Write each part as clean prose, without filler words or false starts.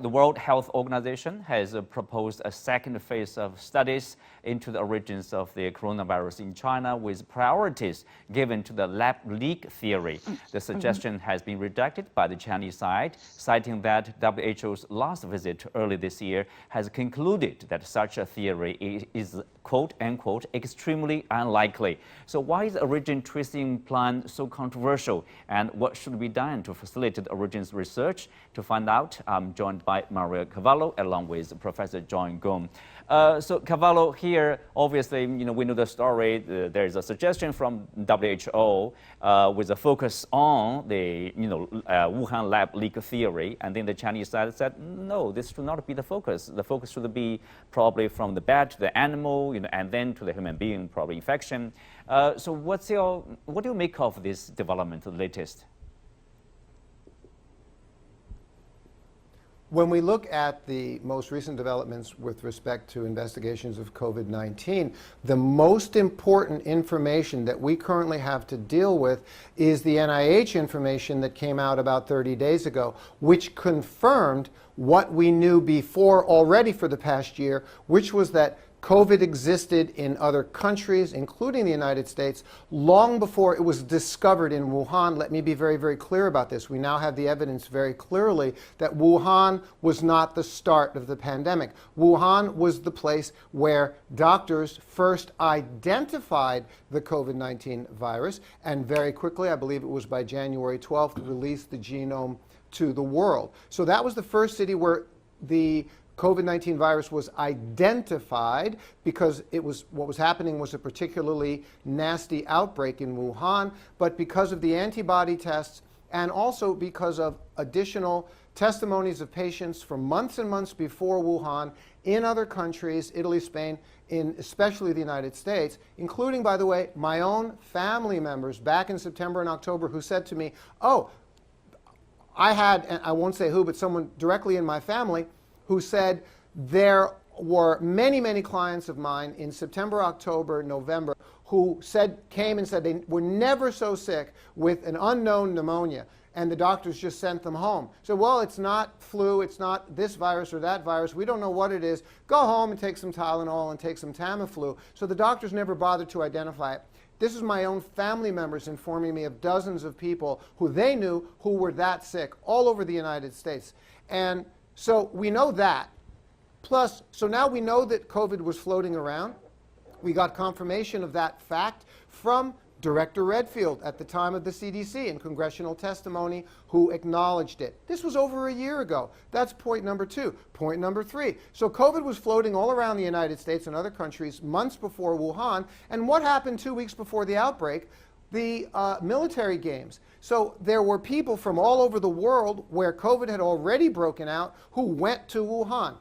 The World Health Organization has proposed a second phase of studies into the origins of the coronavirus in China, with priorities given to the lab leak theory. The suggestion has been rejected by the Chinese side, citing that WHO's last visit early this year has concluded that such a theory is quote-unquote extremely unlikely. So why is the origin tracing plan so controversial, and what should be done to facilitate origins research? To find out, I'm joined by Maria Cavallo along with Professor John Gong. So Cavallo, here obviously we know the story. There is a suggestion from WHO with a focus on the Wuhan lab leak theory, and then the Chinese side said no, this should not be the focus. The focus should be probably from the bat to the animal, and then to the human being, probably infection. So what do you make of this development, the latest? When we look at the most recent developments with respect to investigations of COVID-19, the most important information that we currently have to deal with is the NIH information that came out about 30 days ago, which confirmed what we knew before already for the past year, which was that COVID existed in other countries, including the United States, long before it was discovered in Wuhan. Let me be very, very clear about this. We now have the evidence very clearly that Wuhan was not the start of the pandemic. Wuhan was the place where doctors first identified the COVID-19 virus, and very quickly, I believe it was by January 12th, released the genome to the world. So that was the first city where the COVID-19 virus was identified, because what was happening was a particularly nasty outbreak in Wuhan, but because of the antibody tests and also because of additional testimonies of patients from months and months before Wuhan in other countries, Italy, Spain, in especially the United States, including, by the way, my own family members back in September and October who said to me, oh, I had, and I won't say who, but someone directly in my family who said there were many, many clients of mine in September, October, November who came and said they were never so sick with an unknown pneumonia, and the doctors just sent them home. So, well, it's not flu, it's not this virus or that virus, we don't know what it is. Go home and take some Tylenol and take some Tamiflu. So the doctors never bothered to identify it. This is my own family members informing me of dozens of people who they knew who were that sick all over the United States. And so we know that. Plus, so now we know that COVID was floating around. We got confirmation of that fact from Director Redfield at the time of the CDC in congressional testimony, who acknowledged it. This was over a year ago. That's point number two. Point number three. So COVID was floating all around the United States and other countries months before Wuhan. And what happened 2 weeks before the outbreak? The military games. So there were people from all over the world where COVID had already broken out who went to Wuhan.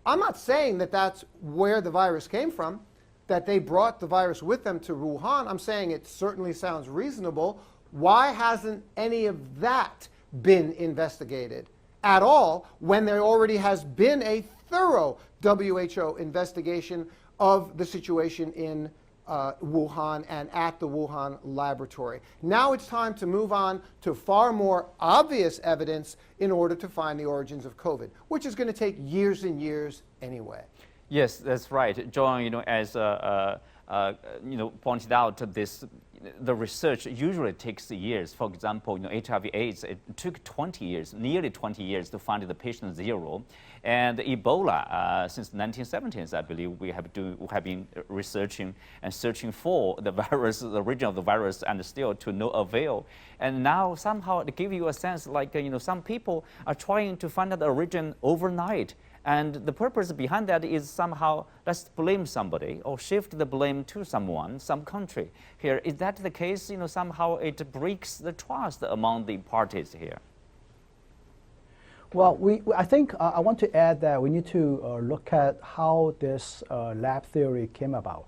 I'm not saying that that's where the virus came from, that they brought the virus with them to Wuhan. I'm saying it certainly sounds reasonable. Why hasn't any of that been investigated at all when there already has been a thorough WHO investigation of the situation in Wuhan and at the Wuhan laboratory? Now it's time to move on to far more obvious evidence in order to find the origins of COVID, which is going to take years and years anyway. Yes, that's right. John, as pointed out, the research usually takes years. For example, HIV/AIDS, it took 20 years, nearly 20 years to find the patient zero. And Ebola, since the 1970s, I believe we have been researching and searching for the virus, the origin of the virus, and still to no avail. And now somehow it gives you a sense like, some people are trying to find out the origin overnight. And the purpose behind that is somehow, let's blame somebody or shift the blame to someone, some country here. Is that the case? Somehow it breaks the trust among the parties here. Well, I think I want to add that we need to look at how this lab theory came about.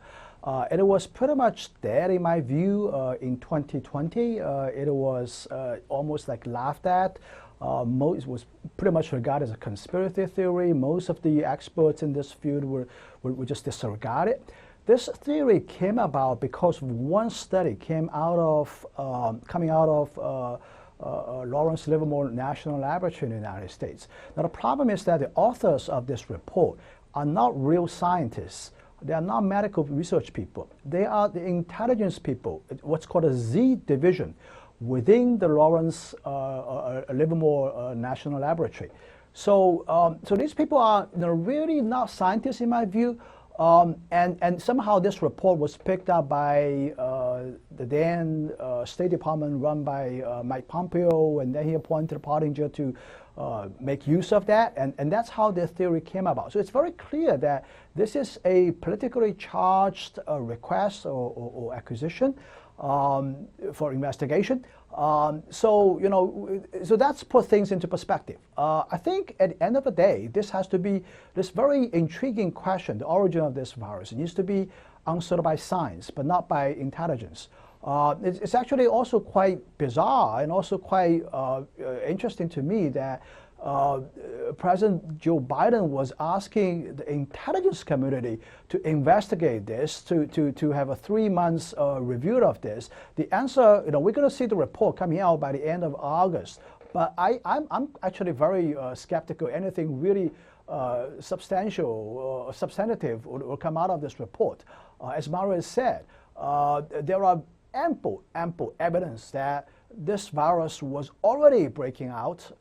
It was pretty much dead, in my view, in 2020. It was almost like laughed at. It was pretty much regarded as a conspiracy theory. Most of the experts in this field were just disregarded. This theory came about because one study coming out of Lawrence Livermore National Laboratory in the United States. Now the problem is that the authors of this report are not real scientists. They are not medical research people. They are the intelligence people, what's called a Z division within the Lawrence Livermore National Laboratory. So, so these people are really not scientists in my view. And somehow this report was picked up by the then State Department run by Mike Pompeo, and then he appointed Pottinger to make use of that, and that's how the theory came about. So it's very clear that this is a politically charged request or acquisition for investigation. So, so that's put things into perspective. I think at the end of the day, this has to be this very intriguing question, the origin of this virus. It needs to be answered by science, but not by intelligence. It's actually also quite bizarre and also quite interesting to me that President Joe Biden was asking the intelligence community to investigate this, to have a 3 months review of this. The answer, we're going to see the report coming out by the end of August. But I'm actually very skeptical anything really substantial or substantive will come out of this report. As Mario said, there are ample evidence that this virus was already breaking out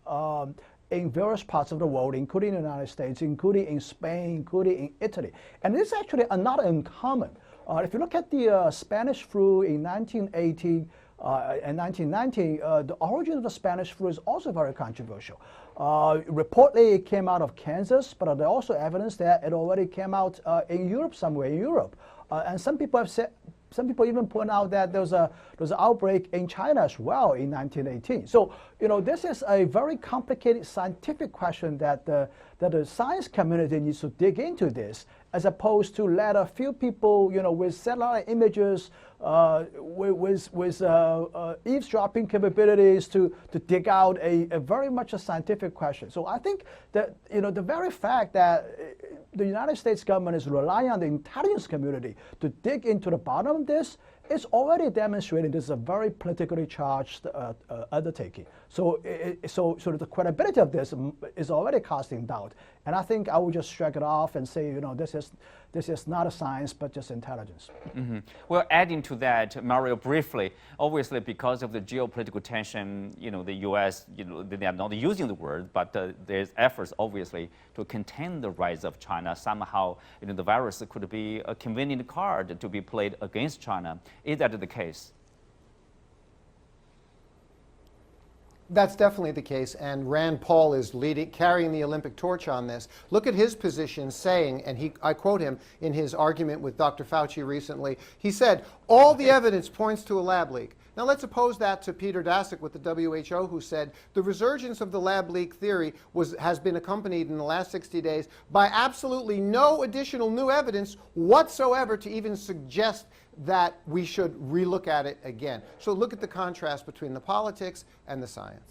in various parts of the world, including the United States, including in Spain, including in Italy. And this is actually not uncommon. If you look at the Spanish flu in 1918 and 1919, the origin of the Spanish flu is also very controversial. Reportedly, it came out of Kansas, but there's also evidence that it already came out in Europe, somewhere in Europe. And some people have said, some people even point out that there was an outbreak in China as well in 1918. So, this is a very complicated scientific question that the science community needs to dig into this, as opposed to let a few people, with satellite images, with eavesdropping capabilities to dig out a very much a scientific question. So I think that, the very fact that the United States government is relying on the intelligence community to dig into the bottom of this is already demonstrating this is a very politically charged undertaking. So, so the credibility of this is already casting doubt. And I think I would just shrug it off and say, this is not a science, but just intelligence. Mm-hmm. Well, adding to that, Mario, briefly, obviously because of the geopolitical tension, the U.S., they are not using the word, but there's efforts, obviously, to contain the rise of China. Somehow, the virus could be a convenient card to be played against China. Is that the case? That's definitely the case, and Rand Paul is carrying the Olympic torch on this. Look at his position saying, and I quote him in his argument with Dr. Fauci recently, he said, all the evidence points to a lab leak. Now let's oppose that to Peter Daszak with the WHO, who said the resurgence of the lab leak theory has been accompanied in the last 60 days by absolutely no additional new evidence whatsoever to even suggest that we should relook at it again. So look at the contrast between the politics and the science.